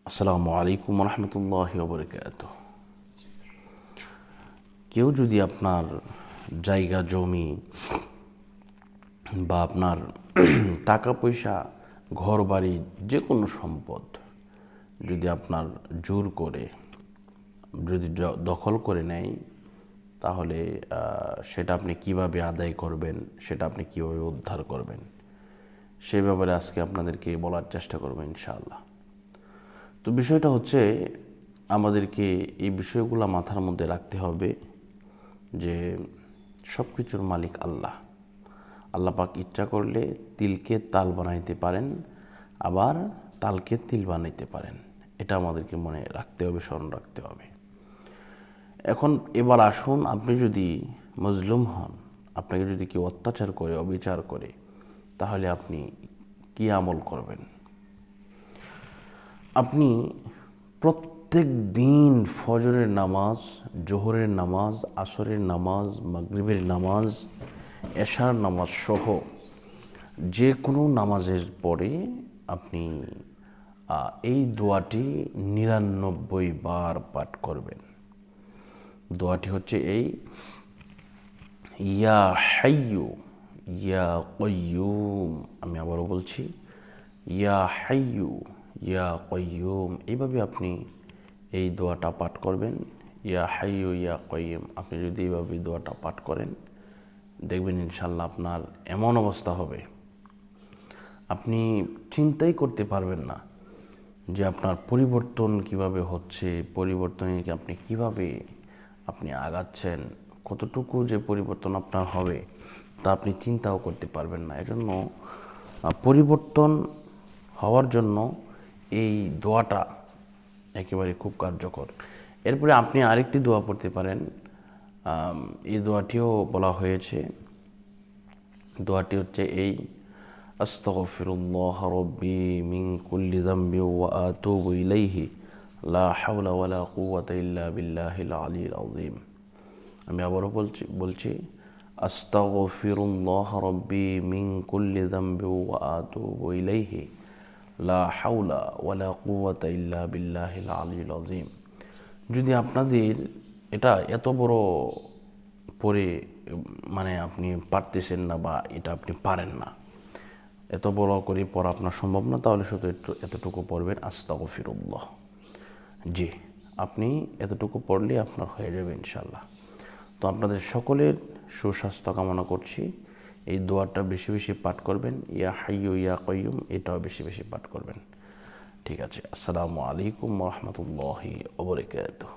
আসসালামু আলাইকুম রহমতুল্লাহি ওয়া বারাকাতুহু। কেউ যদি আপনার জায়গা জমি বা আপনার টাকা পয়সা ঘর বাড়ি যে কোনো সম্পদ যদি আপনার জোর করে যদি দখল করে নেয়, তাহলে সেটা আপনি কিভাবে আদায় করবেন, সেটা আপনি কিভাবে উদ্ধার করবেন, সে ব্যাপারে আজকে আপনাদেরকে বলার চেষ্টা করব ইনশাআল্লাহ। তো বিষয়টা হচ্ছে, আমাদেরকে এই বিষয়গুলো মাথার মধ্যে রাখতে হবে যে সব কিছুর মালিক আল্লাহ। আল্লাহ পাক ইচ্ছা করলে তিলকে তাল বানাইতে পারেন, আবার তালকে তিল বানাইতে পারেন। এটা আমাদেরকে মনে রাখতে হবে, স্মরণ রাখতে হবে। এখন এবার আসুন, আপনি যদি মজলুম হন, আপনাকে যদি কেউ অত্যাচার করে, অবিচার করে, তাহলে আপনি কি আমল করবেন? আপনি প্রত্যেক দিন ফজরের নামাজ, জোহরের নামাজ, আসরের নামাজ, মাগরিবের নামাজ, এশার নামাজ সহ যে কোনো নামাজের পরে আপনি এই দোয়াটি ৯৯ বার পাঠ করবেন। দোয়াটি হচ্ছে এই, ইয়া হাইয়ু ইয়া কাইয়ুম। আমি আবারও বলছি, ইয়া হাইয়ু ইয়া কাইয়ুম। এইভাবে আপনি এই দোয়াটা পাঠ করবেন। ইয়া হাইয়ু ইয়া কাইয়ুম, আপনি যদি এইভাবে দোয়াটা পাঠ করেন, দেখবেন ইনশাল্লাহ আপনার এমন অবস্থা হবে, আপনি চিন্তাই করতে পারবেন না যে আপনার পরিবর্তন কিভাবে হচ্ছে, পরিবর্তনে আপনি কিভাবে আপনি আগাচ্ছেন, কতটুকু যে পরিবর্তন আপনার হবে তা আপনি চিন্তাও করতে পারবেন না। এজন্য পরিবর্তন হওয়ার জন্য এই দোয়াটা একেবারে খুব কার্যকর। এরপরে আপনি আরেকটি দোয়া পড়তে পারেন। এই দোয়াটিও বলা হয়েছে। দোয়াটি হচ্ছে এই, আস্তাগফিরুল্লাহ রাব্বি মিন কুল্লি যামবি ওয়া আতুবু ইলাইহি লা হাওলা ওয়ালা কুওয়াতা ইল্লা বিল্লাহিল আলিয়্যিল আযীম। আমি আবারও বলছি আস্তাগফিরুল্লাহ রাব্বি মিন কুল্লি যামবি ওয়া আতুবু ইলাইহি লা হাওলা ওয়ালা কুওয়াতা ইল্লা বিল্লাহিল আলিয়্যিল আযীম। যদি আপনাদের এটা এত বড় পড়ে মানে আপনি পারতেছেন না, বা এটা আপনি পারেন না, এত বড় করে পড়া আপনার সম্ভব না, তাহলে শুধু এতটুকু পড়বেন, আস্তাগফিরুল্লাহ। জি, আপনি এতটুকু পড়লে আপনার হয়ে যাবে ইনশাল্লাহ। তো আপনাদের সকলের সুস্বাস্থ্য কামনা করছি। এই দোয়াটা বেশি বেশি পাঠ করবেন। ইয়া হাইয়ু ইয়া কাইয়ুম, এটাও বেশি বেশি পাঠ করবেন। ঠিক আছে। আসসালামু আলাইকুম ওয়া রাহমাতুল্লাহি ওয়া বারাকাতুহু।